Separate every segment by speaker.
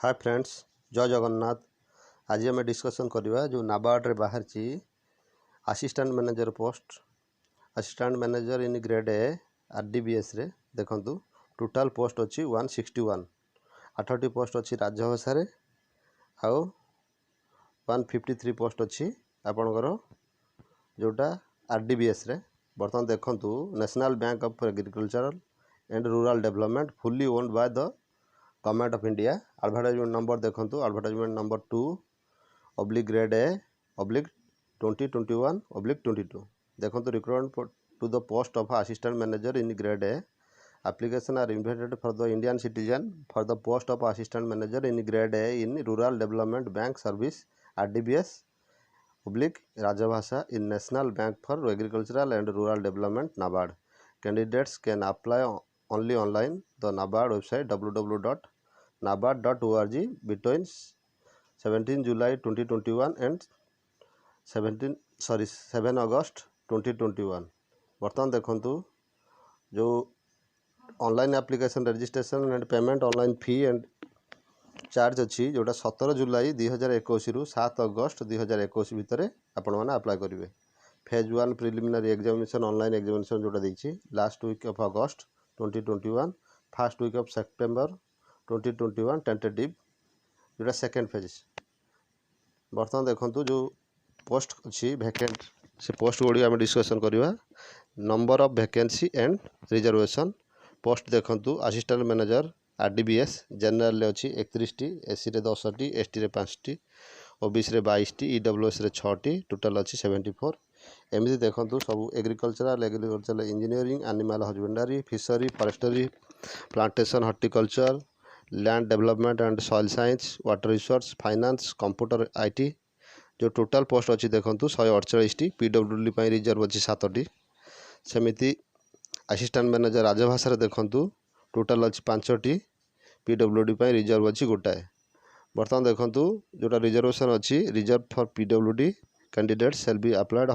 Speaker 1: Hi friends, जय जगन्नाथ। आज आम डिस्कसन करवा जो नाबार्ड रे बाहर assistant manager post. Assistant manager in grade A RDBS रे देखंतु टोटाल पोस्ट अच्छी 161। 8टी पोस्ट अच्छी राजभाषा रे आउ 153 पोस्ट अच्छी आपणकर जोटा आरडीबीएस रे। बर्तमान देखंतु national bank of agricultural and rural development fully owned by the government of India. Advertisement number देखंतु एडवर्टाइजमेंट नंबर 2 ग्रेड ए 2021/22 देखंतु recruitment to the post of assistant manager in grade A. Application are invited for the Indian citizen for the post of assistant manager in grade A in rural development bank service RDBS Rajbhasha in national bank for agricultural and rural development NABARD. Candidates can apply only online the NABARD website www.nabard.org between 17 July 2021 and 7 August 2021। बर्तमान देखंतु जो online application registration and payment online fee and charge अच्छी जोटा 17 July 2021 रु 7 August 2021 भितर आपण मैंने apply करेंगे। Phase 1 preliminary examination online examination जोटा देखिए last week of August 2021 first week of September 2021 tentative जोटा सेकेंड फेज। बर्तमान देखंतु जो पोस्ट अच्छी वैकेंट से पोस्ट गुड़ी आम डिस्कसन करवा। Number of vacancy and reservation post देखंतु असिस्टेंट मैनेजर आरडीबीएस जनरल अच्छी 31टी, एससी रे 10टी, एसटी रे 5टी, ओबीसी रे 22टी, ईडब्ल्यूएस रे 6टी, टोटाल अच्छी 74। एमती देखंतु सब agricultural engineering, animal husbandry, fishery, forestry, plantation, horticulture, land development and soil science, water resource, finance, computer IT. जो टोटाल पोस्ट अच्छी देखंतु 148टी। पीडब्ल्यूडी रिजर्व अच्छी 7टी। सेमिति असिस्टेंट मैनेजर राजभाषा देखंतु टोटाल अच्छी 5टी। पीडब्ल्यूडी रिजर्व अच्छी गोटाए। बर्तमान देखंतु जोटा रिजर्वेशन अच्छी reserve for PWD candidates shall be applied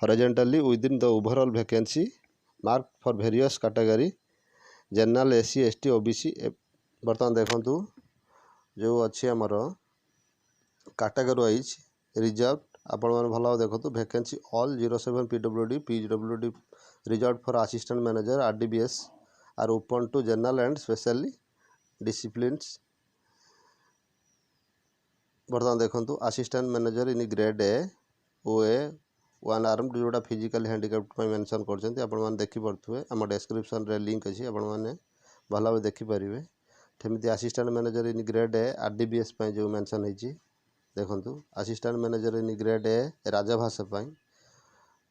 Speaker 1: horizontally within the overall vacancy marked for various category general, SC, ST, OBC। बर्तमान देखंतु जो अच्छी आमर कैटेगरी वाइज रिजर्व आपण मैंने भल भाव देखो vacancy all 07 PWD reserve for assistant manager RDBS are open to general and specially disciplines. बर्तमान देखंतु assistant manager in grade A ओए 1 आर्म्ड जोटा फिजिकल हैंडिकैप्ड मेंशन करछन्ती आपण माने देखि परथुवे। हम डिस्क्रिप्शन रे लिंक अछि आपण माने भल भाव देखि परिवे। ठेमिति assistant manager in grade A RDBS पय जो मेंशन हैछि देखंतु assistant manager in grade A Rajbhasha पय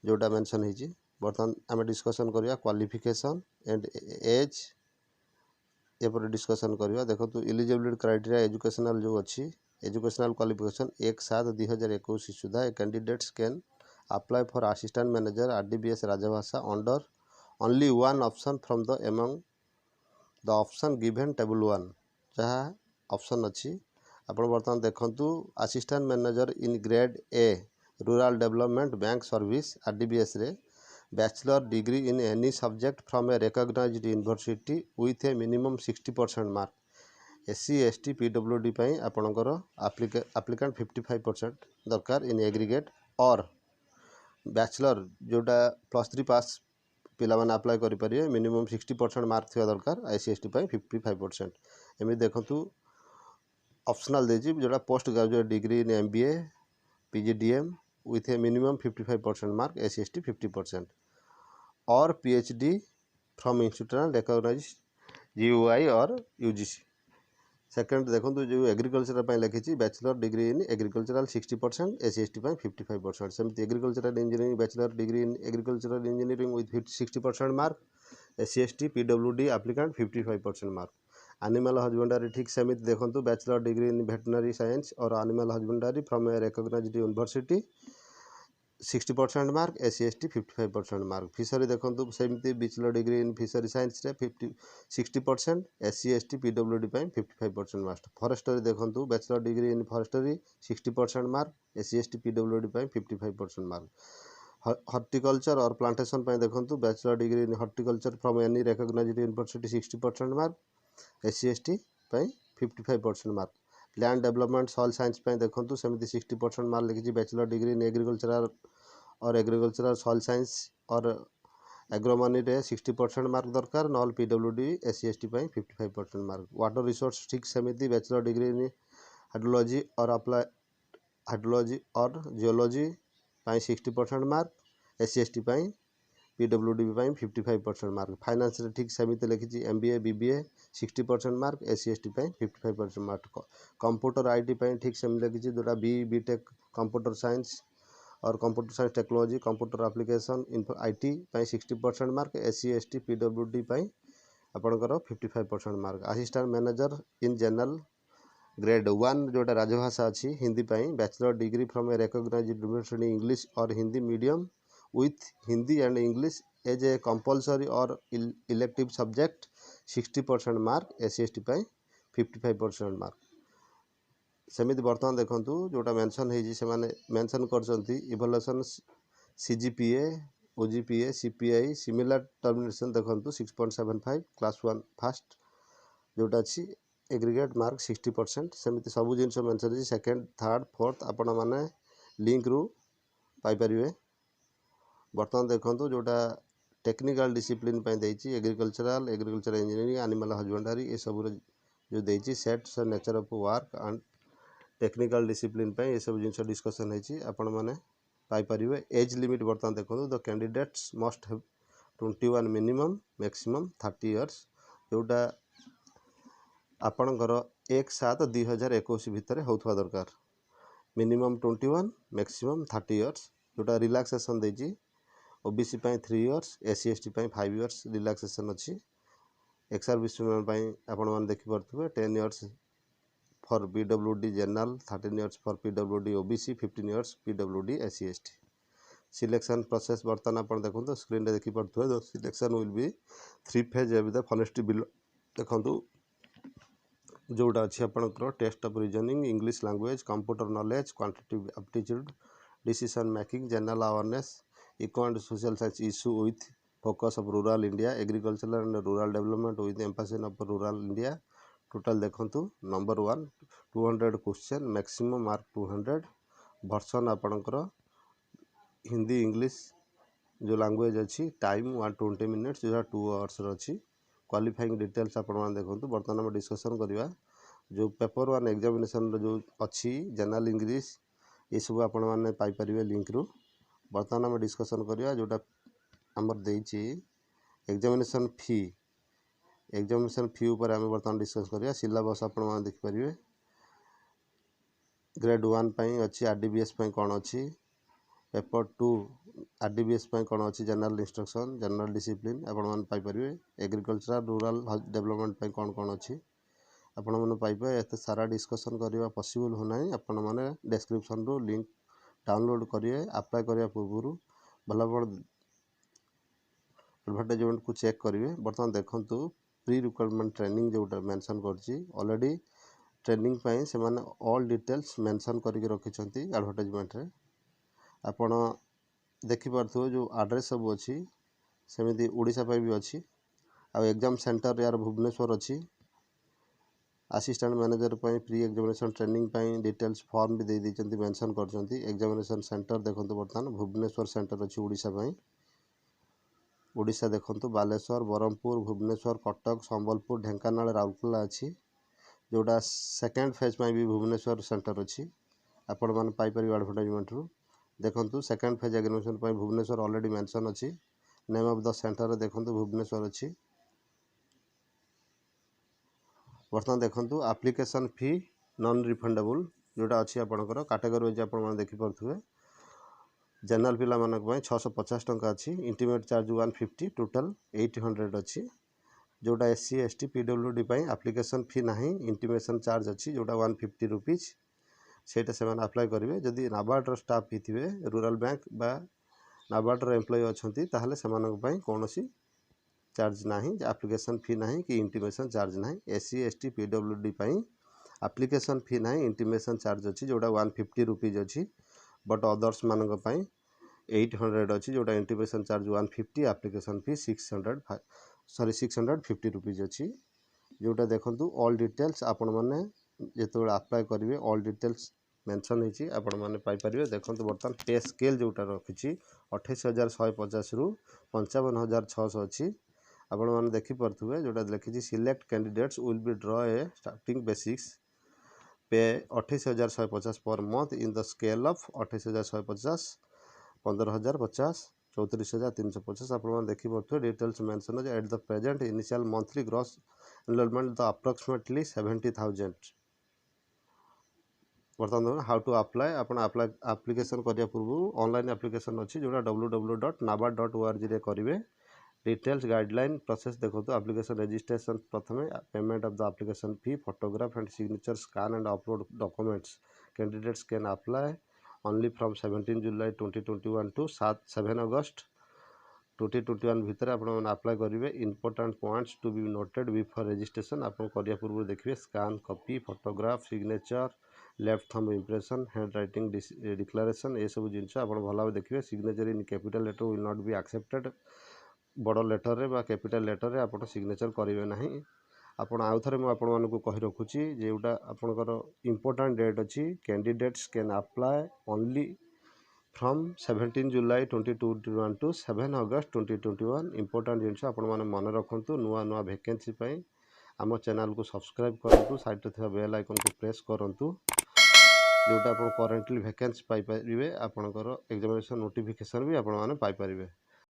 Speaker 1: जोटा मेंशन हैछि। बर्तमान हम डिस्कशन करिया क्वालिफिकेशन एंड एज एपर डिस्कशन करिया। देखंतु एलिजिबिलिटी क्राइटेरिया एजुकेशनल जो अछि एजुकेशनल क्वालिफिकेशन 1/7/2021 सुधा candidates can apply for assistant manager RDBS Rajbhasha under only one option from the among the option given table 1 जहाँ ऑप्शन अच्छी। आपण बर्तमान देखंतु assistant manager in grade A rural development bank service RDBS रे bachelor degree in any subject from a recognised university with a minimum 60% mark. SC, ST, PWD पाई आपणकर applicant 55% दरकार in aggregate और बैचलर जोटा +3 पास पिला माने अप्लाई करि परिए minimum 60% mark थिया दरकार। एससी एसटी पाई 55%। एमि देखंतु ऑप्शनल देजी जोटा post graduate degree in MBA PGDM with a minimum 55% mark, SC ST 50% और PhD from institutional recognised GUI और यूजीसी। सेकेंड देखो जो एग्रीकल्चर लिखी bachelor degree in agricultural 60%, SC ST 55%। सेमती agricultural engineering bachelor degree in agricultural engineering with 60% mark, SC ST PWD applicant 55% mark. Animal husbandry ठीक सेमती देखो bachelor degree in veterinary science और animal husbandry from a recognised university 60% mark, SC ST 55% mark. Fishery देखो सेमती bachelor degree in fishery science रे 60%, SC ST PWD 55% mark. Forestry देखो bachelor degree in forestry 60% mark, SC ST PWD 55% mark. Horticulture और plantation देखो bachelor degree in horticulture from any recognised university 60% mark, SC ST 55% mark. Land development soil science देखो सेमती 60% mark लिखी bachelor degree in agricultural और agricultural soil science और एग्रोमनी रे 60% mark दरकार knoll PWD SC ST 55% mark. Water resource ठीक सेमती bachelor degree इन hydrology और अप्लाई हाइड्रोलॉजी और geology 60% mark. SC ST PWD 55% mark. Finance रे ठीक सेमती लिखी MBA BBA 60% mark. SC ST 55% mark. Computer IT ठीक सेमती लिखी जोटा बीटेक कंप्यूटर साइंस और computer science technology computer application info IT 60% mark. SC ST PWD आपंकर 55% mark. Assistant manager in general grade 1 जोटा राजभाषा अच्छी Hindi bachelor degree from a recognised university English और Hindi medium with Hindi and English as a compulsory और elective subject 60% mark. SC ST 55% mark. सेमिति बर्तमान देखूँ जोटा mention होती से मेंशन कर evolution CGPA OGPA CPI similar termination देखूँ 6.75 क्लास 1 फास्ट जोटा अच्छी एग्रीगेट मार्क 60%। सेमिति सबू जिन मेंशन है सेकेंड थर्ड फोर्थ आपण मैंने लिंक रु पाइपर। बर्तमान देखूँ जोटा टेक्निकल डिसिप्लिन देती एग्रीकल्चरल इंजीनियरिंग एनिमल हजबेंडरी ये सब जो देती sets nature of work and technical discipline ये सब जिन डिस्कसन होती आपण मैंने पाइपर। एज लिमिट बर्तमान देखो the candidates must have 21 minimum maximum 30 years जोटा आपणकर 1/7/2021 भितर होता दरकार। मिनिमम 21 मैक्सिमम 30 इयर्स जोटा रिलैक्सेशन देती OBC 3 years SC ST 5 years relaxation अच्छी। एक्स सर्विस आपण मैंने देखिपे 10 years for PWD general 13 years for PWD OBC 15 years PWD SC ST. Selection process बर्तमान आप देखो स्क्रीन रे देखिपे the selection will be 3 phase एवं द फनेस्टी बिलो देखो जोटा अच्छी आपंकर test of reasoning English language computer knowledge quantitative aptitude decision making general awareness eco and social science issue with focus of rural India agriculture and rural development with emphasis of rural India. Total देखो number 1 200 question maximum mark 200। Version आपणकर Hindi English जो language अच्छी time 120 minutes जो 2 hours अच्छी। Qualifying details आप देखो बर्तमान आम डिस्कसन करवा जो पेपर 1 एग्जामिनेशन जो अच्छी जनरल इंग्लिश ये सब आपण मैंने पाइपर लिंक रु। बर्तमान आम डिस्कसन करवा जोटा आमर देती एग्जामिनेशन फी उपर आम बर्तमान डिस्कस करिया। सिलेबस आपण मैंने देखिपारे ग्रेड 1 अच्छी आरडीबीएस कौन अच्छी पेपर 2 आरडीबीएस कौन अच्छी जनरल इंस्ट्रक्शन जनरल डिसिप्लिन आपण मैंने पाइपर। एग्रीकल्चर रूरल डेवलपमेंट कौन कौन अच्छी आपण मैंने पाइबे। एत सारा डिस्कसन करवा पॉसिबल होना आपण मैंने डिस्क्रिप्शन रू लिंक डाउनलोड करेंगे। अप्लाई करने पूर्व भल भल एडवर्टाइजमेंट को चेक करेंगे। बर्तमान देखूँ प्री रिक्वायरमेंट ट्रेनिंग जोटा मेंशन करछि ऑलरेडी ट्रेनिंग से माने ऑल डिटेल्स मेंशन करके रखिछंती एडवर्टाइजमेंट रे आपण देखि पारथो जो एड्रेस सब अच्छी सेमिति ओडिशा भी अच्छी आ एग्जाम सेंटर यार भुवनेश्वर अच्छी। Assistant manager pre examination training details form भी दे देइछंती मेंशन करछंती। एग्जामिनेशन सेंटर देखो बर्तमान भुवनेश्वर सेंटर अच्छी ओडिशा देखो बालेश्वर ब्रह्मपुर भुवनेश्वर कटक संबलपुर ढेंकानाल राउरकेला अच्छी जोटा सेकेंड फेज भी भुवनेश्वर सेंटर अच्छी आपण मैंने पाइपर एडवर्टाइजमेंट रू। देखो second phase examination Bhubaneswar already mention अच्छी। नेम ऑफ द सेंटर देखो भुवनेश्वर अच्छी। बर्तमान देखो एप्लिकेशन फी नॉन रिफंडेबल जोटा अच्छी आपंकर कैटेगरी वाइज आप देखिपे। जनरल पिला मानक 650 टंका अच्छी इंटीमेट चार्ज 150 टोटल 800 अच्छी जोटा एससी एसटी पीडब्ल्यूडी एप्लिकेशन फी ना इंटीमेशन चार्ज अच्छी जोटा 150 रुपीज सेटा से अप्लाई करेंगे। जदि नाबार्डर स्टाफ ही रूरल बैंक बा नाबार्डर एम्प्लॉय अच्छी ताहले से कौन चार्ज ना एप्लिकेशन फी ना कि इंटीमेशन चार्ज ना। एससी एसटी पीडब्ल्यूडी एप्लिकेशन फी ना इंटीमेशन चार्ज अच्छी जोटा 150 रुपीज अच्छी बट अदर्स मानक 800 अच्छी जोटा इंटीमेशन चार्ज 150 एप्लिकेशन फी 650 रुपीज अच्छी। जोटा देखंतु ऑल डिटेल्स आपण माने जेतोळे अप्लाई करिवे ऑल डिटेल्स मेंशन होईची आपण माने पाई परिवे। देखंतु वर्तमान पे स्केल जोटा रखिची 28150 रु 55600 अछि। आपण माने देखि परथुवे जोटा लिखिची select candidates will be draw a starting basics pay 28150 per month in the scale of 28150 15050 34350 आपण देखि परथुवे details mention at the present initial monthly gross emolument the approximately 70000। बर्तमान हाउ टू अप्लाई आपण एप्लिकेशन करिया पूर्व ऑनलाइन एप्लिकेशन अछि जोटा www.nabard.org रे करिवे। डिटेल्स गाइडलाइन प्रोसेस देखो तो एप्लिकेशन रजिस्ट्रेशन प्रथमे payment of the application fee photograph and signature scan and upload documents candidates can apply only from 17 July 2021 to 7 August 2021 भितर आपण अप्लाई करेंगे। Important points to be noted before registration आपण करिया पूर्व देखिए scan copy photograph signature left thumb impression hand writing declaration ये सब जिनस आप भल देखिए। Signature in capital letter will not be accepted बड़ लेटर रे बा कैपिटल लेटर रे आप सिग्नेचर करेंगे ना। आपण आउ थे मुझे कही रखुची जोटा आपंकर इंपोर्टेंट डेट अच्छी candidates can apply only from 17 July 2021 to 7 August 2021। Important जिनस आपण मैंने मन रखु नुआ नुआ वैकेंसी आम चैनल को सब्सक्राइब करूँ साइड थे बेल आइकन को प्रेस करूँ जोटा आप करेन्टली वैकेंसी पाइपर आपंकर एग्जामिनेशन नोटिफिकेशन भी आपण मैंने पाइपर।